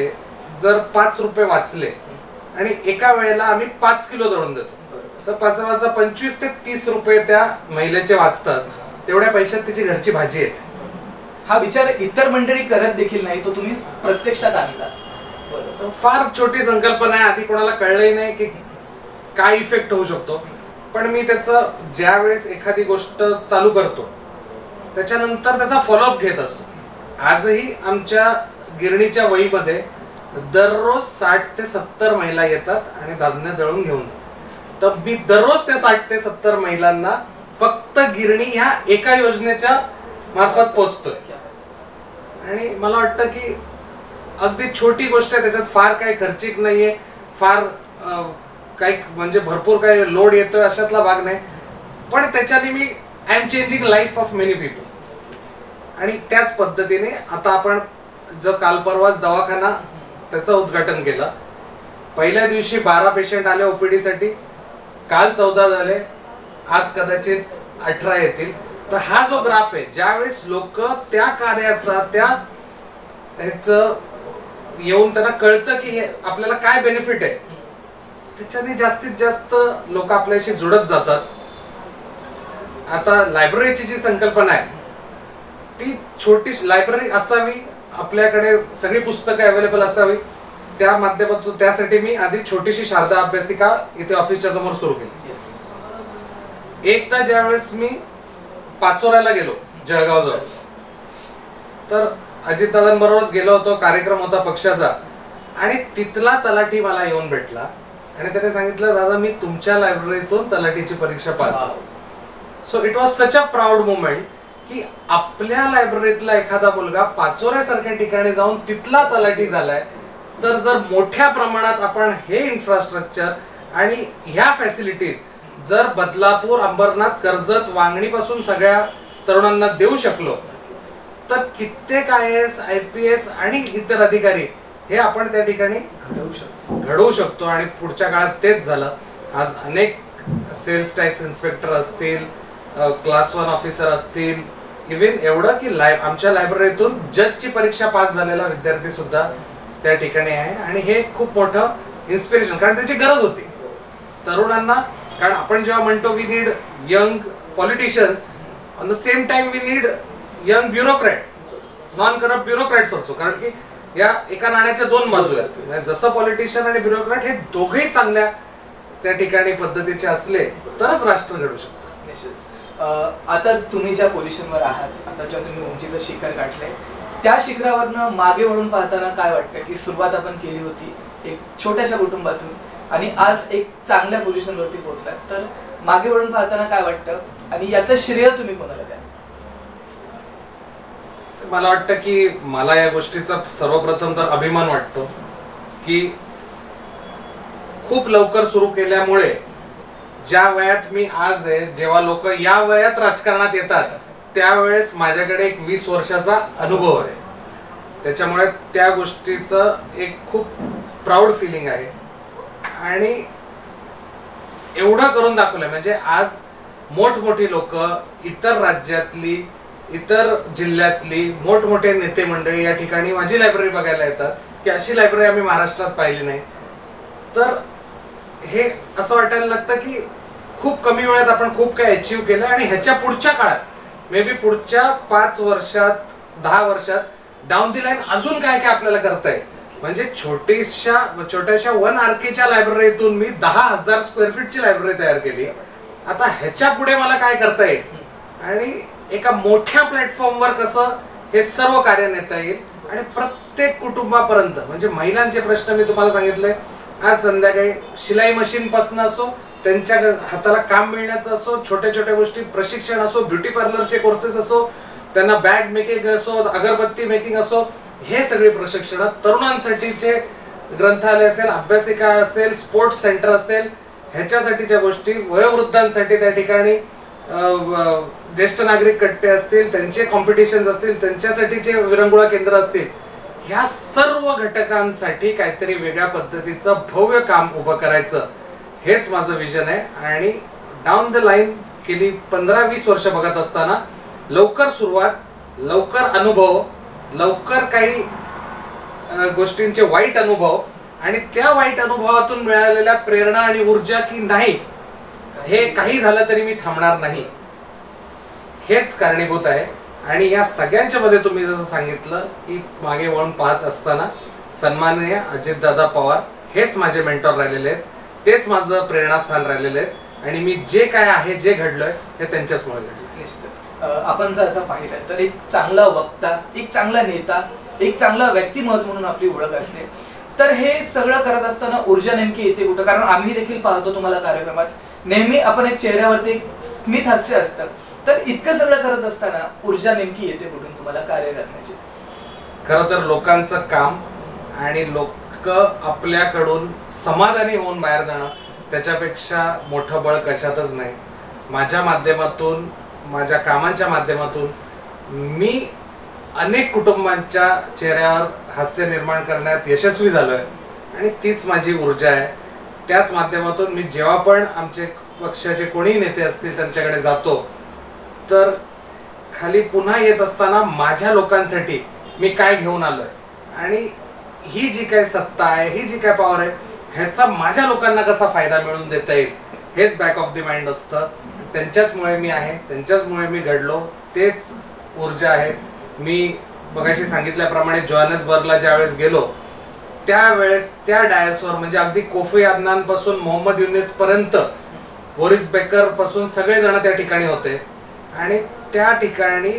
Speaker 2: जर 5 रुपये वाचले आणि एका वेळेला आम्ही 5 किलो दळून देतो, तर 5 × 25 ते 30 रुपये त्या महिलेचे वाचतात. तेवढ्या पैशात तिची घरची भाजी येते.
Speaker 1: हा विचार इतर मंडळी करत देखील नाही, तो तुम्ही प्रत्यक्षात आणला.
Speaker 2: फार छोटी संकल्पना आहे, आधी कोणाला कळलंही नाही की काय इफेक्ट होऊ शकतो. पण मी त्याचं ज्या वेळेस एखादी गोष्ट चालू करतो त्याच्यानंतर त्याचा फॉलोअप घेत असतो. आजही आमच्या गिरणीच्या वहीमध्ये दररोज 60 ते 70 महिला येतात आणि धान्य दळून घेऊन जातात. तर मी दररोज त्या 60 ते 70 महिलांना फक्त गिरणी ह्या एका योजनेच्या मार्फत पोहोचतोय. आणि मला वाटतं की अगदी छोटी गोष्ट आहे, त्याच्यात फार काही खर्चिक नाहीये, फार काही म्हणजे भरपूर काही लोड येतोय अशातला भाग नाही, पण त्याच्याने मी I am changing life of many people. आणि त्याच पद्धतीने आता आपण जो काल परवाच दवाखाना त्याचं उद्घाटन केलं. पहिल्या दिवशी 12 पेशंट आले ओपीडी साठी, काल 14 झाले, आज कदाचित 18 येतील. तर हा जो ग्राफ आहे, ज्यावेळेस लोक त्या कार्याचा त्या ह्याचं येऊन त्यांना कळतं की हे आपल्याला काय बेनिफिट आहे, त्याच्याने जास्तीत जास्त लोक आपल्याशी जुळत जातात. आता लायब्ररीची जी संकल्पना आहे ती छोटी लायब्ररी असावी, आपल्याकडे सगळी पुस्तकं अवेलेबल असावी, त्या माध्यमातून त्यासाठी मी आधी छोटीशी शारदा अभ्यासिका इथे ऑफिसच्या समोर सुरू केली. एकदा ज्यावेळेस मी पाचोऱ्याला गेलो जळगाव जवळ, तर अजितदादांबरोबरच गेलो होतो, कार्यक्रम होता पक्षाचा, आणि तिथला तलाठी मला येऊन भेटला आणि त्याने सांगितलं, दादा मी तुमच्या लायब्ररीतून तलाठीची परीक्षा पास झालो. So it was such a proud moment की आपल्या लायब्ररीतला एखादा मुलगा पाचोऱ्यासारख्या ठिकाणी जाऊन तिथला तलाठी झालाय. तर जर मोठ्या प्रमाणात आपण हे इन्फ्रास्ट्रक्चर आणि ह्या फॅसिलिटीज जर बदलापूर, अंबरनाथ, कर्जत, वांगणीपासून सगळ्या तरुणांना देऊ शकलो तर कित्येक IAS, IPS आणि इतर अधिकारी हे आपण त्या ठिकाणी घडवू शकतो. आणि पुढच्या काळात तेच झालं. आज अनेक सेल्स टॅक्स इन्स्पेक्टर असतील, क्लास 1 ऑफिसर असतील, इव्हन एवढं की आमच्या लायब्ररीतून जजची परीक्षा पास झालेला विद्यार्थी सुद्धा त्या ठिकाणी आहे. आणि हे खूप मोठं इन्स्पिरेशन, कारण त्याची गरज होती तरुणांना. कारण आपण जेव्हा म्हणतो we need young politician, on the same time we need young bureaucrats, non corrupt bureaucrats also. कारण की या एका नाण्याच्या दोन बाजू आहेत. जसं पॉलिटिशियन आणि ब्युरोक्रॅट हे दोघेही चांगल्या त्या ठिकाणी पद्धतीचे असले तरच राष्ट्र घडू शकतो.
Speaker 1: निश्चित. आता तुम्ही ज्या पोझिशनवर आहात, आता जेव्हा तुम्ही उंचीचं शिखर गाठलंय, त्या शिखरावरनं मागे वळून पाहताना काय वाटतं की सुरुवात आपण केली होती एक छोट्याशा कुटुंबातून आणि आज एक चांगल्या पोझिशनवरती पोहोचलात, तर मागे वळून पाहताना काय वाटतं आणि याचं श्रेय तुम्ही कोणाला द्याल?
Speaker 2: मला वाटतं की मला या गोष्टीचा सर्वप्रथम तर अभिमान वाटतो की खूप लवकर सुरू केल्यामुळे ज्या वयात मी आज आहे, जेव्हा लोक या वयात राजकारणात येतात त्यावेळेस माझ्याकडे एक 20 वर्षाचा अनुभव आहे. त्याच्यामुळे त्या गोष्टीचं एक खूप प्राऊड फिलिंग आहे. आणि एवढं करून दाखवलंय म्हणजे आज मोठमोठी लोक, इतर राज्यातली, इतर जिल्ह्यातली मोठमोठे नेते मंडळी या ठिकाणी माझी लायब्ररी बघायला येतात की अशी लायब्ररी आम्ही महाराष्ट्रात पाहिली नाही. तर हे असं वाटायला लागतं की खूप कमी वेळात आपण खूप काही अचीव्ह केलं. आणि ह्याच्या पुढच्या काळात मे बी पुढच्या 5 वर्षात 10 वर्षात डाऊन दी लाईन अजून काय काय आपल्याला करता येईल. म्हणजे छोट्याशा 1 RKच्या लायब्ररीतून मी 10,000 स्क्वेअर फीटची लायब्ररी तयार केली. आता ह्याच्या पुढे मला काय करता येईल आणि एका मोठ्या प्लॅटफॉर्मवर कसं हे सर्व कार्य नेता येईल आणि प्रत्येक कुटुंबापर्यंत. म्हणजे महिलांचे प्रश्न मी तुम्हाला सांगितले, आज संध्याकाळी शिलाई मशीन पासून असो, त्यांच्या हाताला काम मिळण्याचं असो, छोट्या छोट्या गोष्टी प्रशिक्षण असो, ब्युटी पार्लरचे कोर्सेस असो, त्यांना बॅग मेकिंग असो, अगरबत्ती मेकिंग असो, हे सगळे प्रशिक्षण, तरुणांसाठीचे ग्रंथालय असेल, अभ्यासिका असेल, स्पोर्ट्स सेंटर असेल, ह्याच्यासाठीच्या गोष्टी, वयोवृद्धांसाठी त्या ठिकाणी ज्येष्ठ नागरिक कट्टे असतील, त्यांचे कॉम्पिटिशन्स असतील, त्यांच्यासाठीचे विरंगुळा केंद्र असतील, ह्या सर्व घटकांसाठी काहीतरी वेगळ्या पद्धतीचं भव्य काम उभं करायचं, हेच माझं विजन आहे. आणि डाऊन द लाईन गेली 15-20 वर्ष बघत असताना लवकर सुरुवात, लवकर अनुभव, लवकर काही गोष्टींचे वाईट अनुभव आणि त्या वाईट अनुभवातून मिळालेल्या प्रेरणा आणि ऊर्जा की नाही हे काही झालं तरी मी थांबणार नाही, हेच कारणीभूत आहे. आणि या सगळ्यांच्या मध्ये तुम्ही जसं सांगितलं की मागे वळून पाहत असताना सन्माननीय अजितदादा पवार हेच माझे मेंटॉर राहिलेले आहेत, तेच माझं प्रेरणास्थान राहिलेले आहेत. आणि मी जे काय आहे, जे घडलंय हे त्यांच्याचमुळे घडलं.
Speaker 1: निश्चितच. आपण जर आता पाहिलं तर एक चांगला वक्ता, एक चांगला नेता, एक चांगला व्यक्तिमत्व म्हणून आपली ओळख असते. तर हे सगळं करत असताना ऊर्जा नेमकी येते कुठं? कारण आम्ही देखील पाहतो तुम्हाला कार्यक्रमात, नेहमी आपण एक चेहऱ्यावरती एक स्मित हास्य असतं. तर इतकं सगळं करत असताना ऊर्जा नेमकी येते कुठून तुम्हाला कार्य करण्याची?
Speaker 2: खरं तर लोकांचं काम आणि लोक आपल्याकडून समाधानी होऊन बाहेर जाणं, त्याच्यापेक्षा मोठं बळ कशातच नाही. माझ्या माध्यमातून, माझ्या कामांच्या माध्यमातून मी अनेक कुटुंबांच्या चेहऱ्यावर हास्य निर्माण करण्यात यशस्वी झालोय आणि तीच माझी ऊर्जा आहे. त्याच माध्यमातून मी जेव्हा पण आमचे पक्षाचे कोणी नेते असतील त्यांच्याकडे जातो तर खाली पुन्हा येत असताना माझ्या लोकांसाठी मी काय घेऊन आलोय आणि ही जी काय सत्ता आहे, ही जी काय पॉवर आहे, ह्याचा माझ्या लोकांना कसा फायदा मिळवून देता येईल, हेच बॅक ऑफ द माइंड असतं. त्यांच्याचमुळे मी आहे, त्यांच्याचमुळे मी घडलो, तेच ऊर्जा आहे. मी मगाशी सांगितल्याप्रमाणे जोहान्सबर्गला ज्यावेळेस गेलो त्यावेळेस त्या डायसवर म्हणजे अगदी कोफी अन्नान पासून मोहम्मद युनिस पर्यंत, बोरिस बेकर पासून सगळेजण त्या ठिकाणी होते. आणि त्या ठिकाणी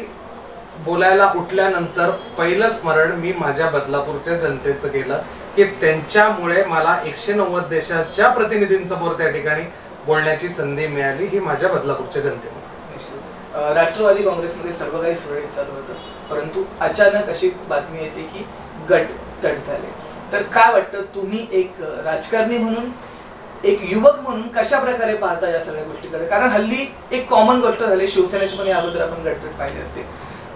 Speaker 2: बोलायला उठल्यानंतर पहिलं स्मरण मी माझ्या बदलापूरच्या जनतेचं केलं की त्यांच्यामुळे मला 190 देशाच्या प्रतिनिधींसमोर त्या ठिकाणी बोलण्याची संधी मिळाली, ही माझ्या बदलापूरच्या जनतेमुळे.
Speaker 1: राष्ट्रवादी काँग्रेसमध्ये सर्व काही सुरळीत चालू होतं, परंतु अचानक अशी बातमी येते की गट तट झाले. तर काय वाटतं, तुम्ही एक राजकारणी म्हणून, एक युवक म्हणून कशा प्रकारे पाहता या सगळ्या गोष्टीकडे? कारण हल्ली एक कॉमन गोष्ट झाली, शिवसेनेची पण या अगोदर आपण गटतट पाहिले असते,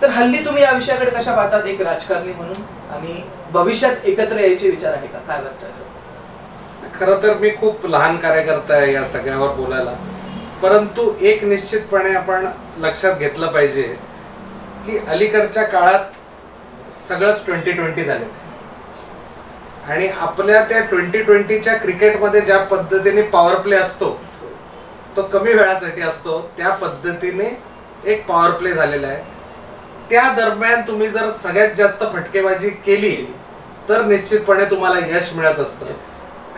Speaker 1: तर हल्ली तुम्ही या विषयाकडे कशा पाहतात एक राजकारणी म्हणून, आणि भविष्यात एकत्र यायचे विचार आहे का? काय वाटतं असं?
Speaker 2: खरं तर मी खूप लहान कार्यकर्ता आहे या सगळ्यावर बोलायला, परंतु एक निश्चितपणे आपण लक्षात घेतलं पाहिजे की अलीकडच्या काळात सगळंच 2020 झालेलं आहे आणि आपल्या त्या 2020च्या क्रिकेटमध्ये ज्या पद्धतीने पॉवर प्ले असतो तो कमी वेळासाठी असतो, त्या पद्धतीने एक पॉवर प्ले झालेला आहे. त्या दरम्यान तुम्ही जर सगळ्यात जास्त फटकेबाजी केली तर निश्चितपणे तुम्हाला यश मिळत असतं.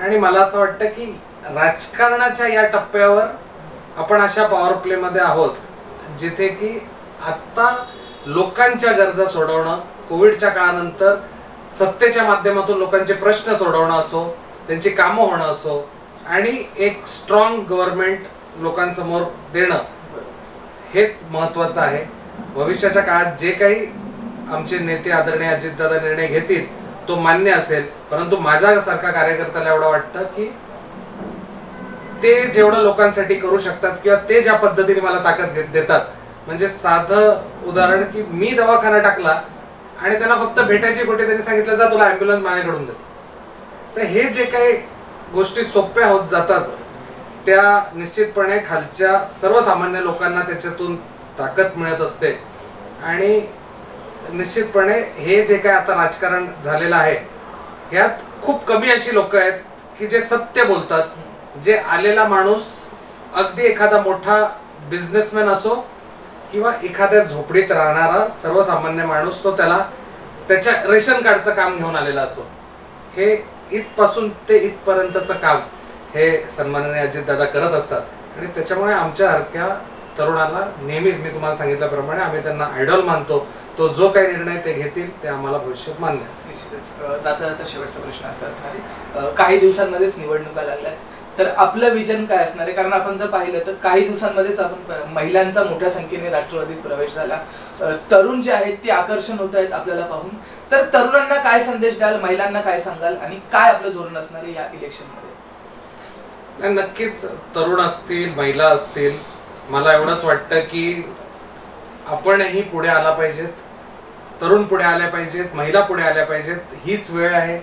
Speaker 2: आणि मला असं वाटतं की राजकारणाच्या या टप्प्यावर आपण अशा पॉवर प्ले मध्ये आहोत जिथे की आता लोकांच्या गरजा सोडवणं, कोविडच्या काळानंतर सत्तेच्या माध्यमातून लोकांचे प्रश्न सोडवणं असो, त्यांची कामं होणं असो, आणि एक स्ट्रॉंग गव्हर्नमेंट लोकांसमोर देणं, हेच महत्वाचं आहे. भविष्याच्या काळात जे काही आमचे नेते आदरणीय अजितदादा निर्णय घेतील तो मान्य असेल, परंतु माझ्यासारखा कार्यकर्त्याला एवढं वाटतं की ते जेवढं लोकांसाठी करू शकतात किंवा ते ज्या पद्धतीने मला ताकद देतात, म्हणजे साधं उदाहरण की मी दवाखाना टाकला आणि त्यांना फक्त भेटायची गोष्ट त्यांनी सांगितलं, जा तुला ॲम्ब्युलन्स माझ्याकडून देतो. तर हे जे काही गोष्टी सोप्या होत जातात त्या निश्चितपणे खालच्या सर्वसामान्य लोकांना त्याच्यातून ताकद मिळत असते. आणि निश्चितपणे हे जे काय आता राजकारण झालेलं आहे यात खूप कमी अशी लोक आहेत की जे सत्य बोलतात. जे आलेला माणूस अगदी एखादा मोठा बिझनेसमॅन असो किंवा एखाद्या झोपडीत राहणारा सर्वसामान्य माणूस, तो त्याला त्याच्या रेशन कार्डचं काम घेऊन आलेला असो, हे इथपासून ते इथपर्यंतचं काम हे सन्माननीय अजितदादा करत असतात. आणि त्याच्यामुळे आमच्या सारख्या तरुणाला नेहमीच मी तुम्हाला सांगितल्याप्रमाणे आम्ही त्यांना आयडॉल मानतो. तो जो काही निर्णय ते घेतील ते आम्हाला भविष्यात मान्य असेल.
Speaker 1: निश्चितच. जाता जाता शेवटचा प्रश्न असा असणार आहे, काही दिवसांमध्येच निवडणुका लागल्यात, तर आपलं विजन काय असणार आहे? कारण आपण जर पाहिलं तर काही दिवसांमध्येच आपण महिलांचा मोठ्या संख्येने राष्ट्रवादीत प्रवेश झाला, तरुण जे आहेत ते आकर्षण होत आहेत आपल्याला पाहून. तर तरुणांना काय संदेश द्याल, महिलांना काय सांगाल, आणि काय आपलं धोरण असणार आहे या इलेक्शनमध्ये?
Speaker 2: नक्कीच तरुण असतील, महिला असतील, मला एवढंच वाटतं की आपणही पुढे आला पाहिजेत, तरुण पुढे आल्या पाहिजेत, महिला पुढे आल्या पाहिजेत. हीच वेळ आहे.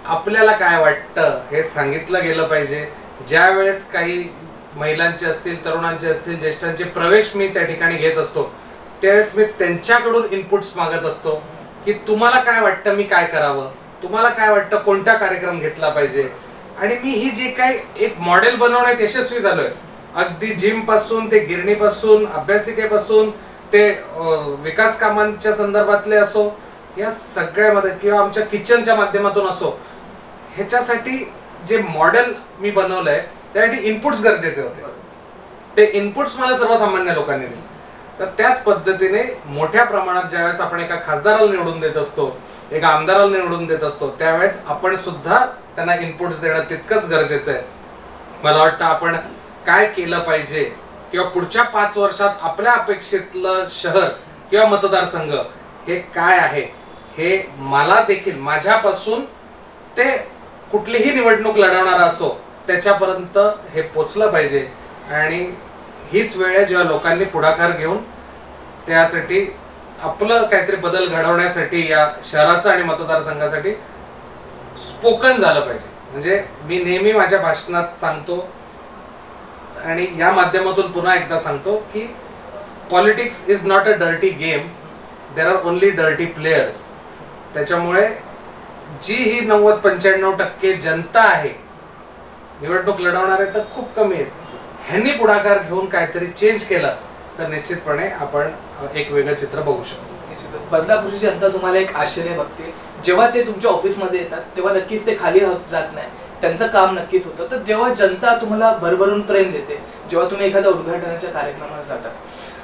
Speaker 2: आपल्याला काय वाटतं हे सांगितलं गेलं पाहिजे. ज्या वेळेस काही महिलांचे असतील, तरुणांचे असतील, ज्येष्ठांचे प्रवेश मी त्या ठिकाणी घेत असतो त्यावेळेस मी त्यांच्याकडून इनपुट्स मागत असतो की तुम्हाला काय वाटतं मी काय करावं, तुम्हाला काय वाटतं कोणता कार्यक्रम घेतला पाहिजे. आणि मी ही जी काही एक मॉडेल बनवण्यात यशस्वी झालोय, अगदी जिम पासून ते गिरणीपासून, अभ्यासिकेपासून ते विकास कामांच्या संदर्भातले असो, या सगळ्यामध्ये किंवा आमच्या किचनच्या माध्यमातून असो, ह्याच्यासाठी जे मॉडेल मी बनवलंय त्यासाठी इनपुट्स गरजेचे होते. ते इनपुट्स मला सर्वसामान्य लोकांनी दिले. तर त्याच पद्धतीने मोठ्या प्रमाणात ज्यावेळेस आपण एका खासदाराला निवडून देत असतो, एका आमदाराला निवडून देत असतो, त्यावेळेस आपण सुद्धा त्यांना इनपुट्स देणं तितकंच गरजेचं आहे. मला वाटतं आपण काय केलं पाहिजे किंवा पुढच्या 5 वर्षात आपल्या अपेक्षितलं शहर किंवा मतदारसंघ हे काय आहे, हे मला देखील माझ्यापासून ते कुठलीही निवडणूक लढवणारा असो त्याच्यापर्यंत हे पोचलं पाहिजे. आणि हीच वेळ आहे जेव्हा लोकांनी पुढाकार घेऊन त्यासाठी आपलं काहीतरी बदल घडवण्यासाठी या शहराचा आणि मतदारसंघासाठी स्पोकन झालं पाहिजे. म्हणजे मी नेहमी माझ्या भाषणात सांगतो आणि या माध्यमातून पुन्हा एकदा सांगतो की politics is not a dirty game, there are only dirty players. त्याच्यामुळे जी ही 90-95% जनता आहे निवडणूक लढवणारे तर खूप कमी आहेत. ह्यांनी पुढाकार घेऊन काहीतरी चेंज केलं तर निश्चितपणे आपण एक वेगळं चित्र बघू शकतो.
Speaker 1: बदलापूरची जनता तुम्हाला एक आश्चर्य बघते. जेव्हा ते तुमच्या ऑफिसमध्ये येतात तेव्हा नक्कीच ते खाली जात नाही, त्यांचं काम नक्कीच होतं. तर जेव्हा जनता तुम्हाला भरभरून प्रेम देते, जेव्हा तुम्ही एखाद्या उद्घाटनाच्या कार्यक्रमाला जातात,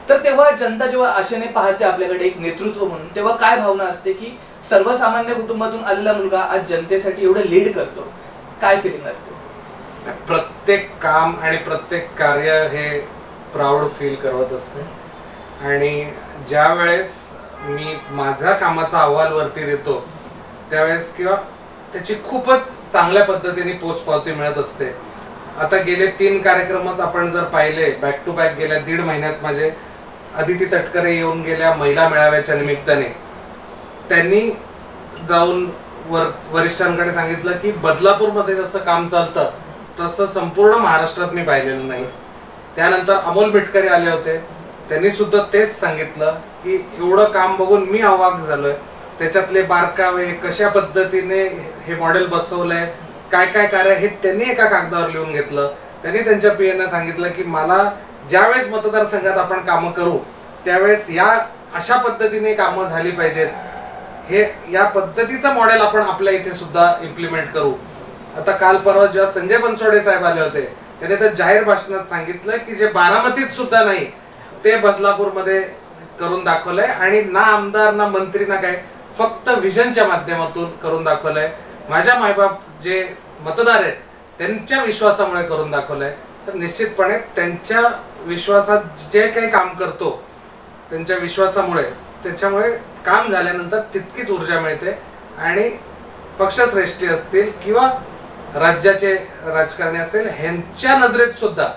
Speaker 1: तर तेव्हा जनता जेव्हा आशेने पाहते आपल्याकडे एक नेतृत्व म्हणून, तेव्हा काय भावना असते की सर्वसामान्य कुटुंबातून आलेला मुलगा आज जनतेसाठी एवढं लीड करतो, काय फिलिंग असते?
Speaker 2: प्रत्येक काम आणि प्रत्येक कार्य हे प्राऊड फील करत असते. आणि ज्या वेळेस मी माझ्या कामाचा अहवाल वरती देतो त्यावेळेस किंवा त्याची खूपच चांगल्या पद्धतीने पोचपावती मिळत असते. आता गेले 3 कार्यक्रमच आपण जर पाहिले बॅक टू बॅक, गेल्या 1.5 महिन्यात माझे अदिती तटकरे येऊन गेल्या महिला मेळाव्याच्या निमित्ताने. त्यांनी जाऊन वरिष्ठांकडे सांगितलं की बदलापूरमध्ये जसं काम चालतं तसं संपूर्ण महाराष्ट्रात मी पाहिलेलं नाही. त्यानंतर अमोल मिटकरी आले होते, त्यांनी सुद्धा तेच सांगितलं की एवढं काम बघून मी अवाक झालोय. त्याच्यातले बारकावे, कशा पद्धतीने हे मॉडेल बसवलंय, काय काय कार्य हे त्यांनी एका कागदावर लिहून घेतलं. त्यांनी त्यांच्या पीएना सांगितलं की मला ज्यावेळेस मतदारसंघात आपण कामं करू त्यावेळेस या अशा पद्धतीने कामं झाली पाहिजेत, हे या पद्धतीचं मॉडेल आपण आपल्या इथे सुद्धा इम्प्लिमेंट करू. आता काल परवा जेव्हा संजय बनसोडे साहेब आले होते त्यांनी तर जाहीर भाषणात सांगितलं की जे बारामतीत सुद्धा नाही ते बदलापूरमध्ये करून दाखवलंय. आणि ना आमदार ना मंत्री ना काय, फक्त व्हिजनच्या माध्यमातून करून दाखवलंय. माझ्या मायबाप जे मतदार आहेत त्यांच्या विश्वासामुळे करून दाखवलंय. तर निश्चितपणे त्यांच्या विश्वासात जे काही काम करतो त्यांच्या विश्वासामुळे, त्याच्यामुळे काम झाल्यानंतर तितकीच ऊर्जा मिळते. आणि पक्षश्रेष्ठी असतील किंवा राज्याचे राजकारणी असतील, ह्यांच्या नजरेत सुद्धा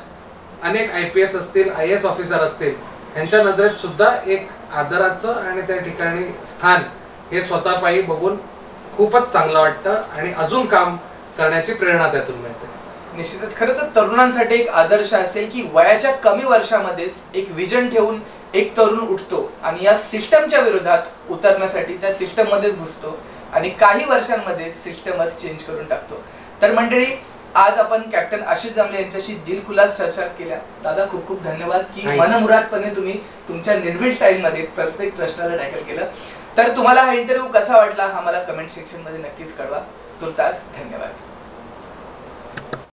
Speaker 2: अनेक IPS असतील, IAS ऑफिसर असतील, ह्यांच्या नजरेत सुद्धा एक आदराचं आणि त्या ठिकाणी स्थान हे स्वतः पायी बघून खूपच चांगलं वाटतं आणि अजून काम करण्याची प्रेरणा त्यातून मिळते.
Speaker 1: निश्चितच. खरं तर तरुणांसाठी एक आदर्श असेल की वयाच्या कमी वर्षामध्येच एक विजन ठेवून एक तरुण उठतो आणि या सिस्टमच्या विरोधात उतरण्यासाठी त्या सिस्टम मध्येच घुसतो आणि काही वर्षांमध्ये सिस्टमच चेंज करून टाकतो. तर मंडळी, आज आपण कॅप्टन आशिष जांभळे यांच्याशी दिलखुलास चर्चा केल्या. दादा, खूप खूप धन्यवाद की मनमुरादपणे तुम्ही तुमच्या निर्भीड स्टाईलमध्ये प्रत्येक प्रश्नाला टॅकल केलं. तर तुम्हाला हा इंटरव्ह्यू कसा वाटला हा मला कमेंट सेक्शन मध्ये नक्कीच कळवा. तुर्तास धन्यवाद.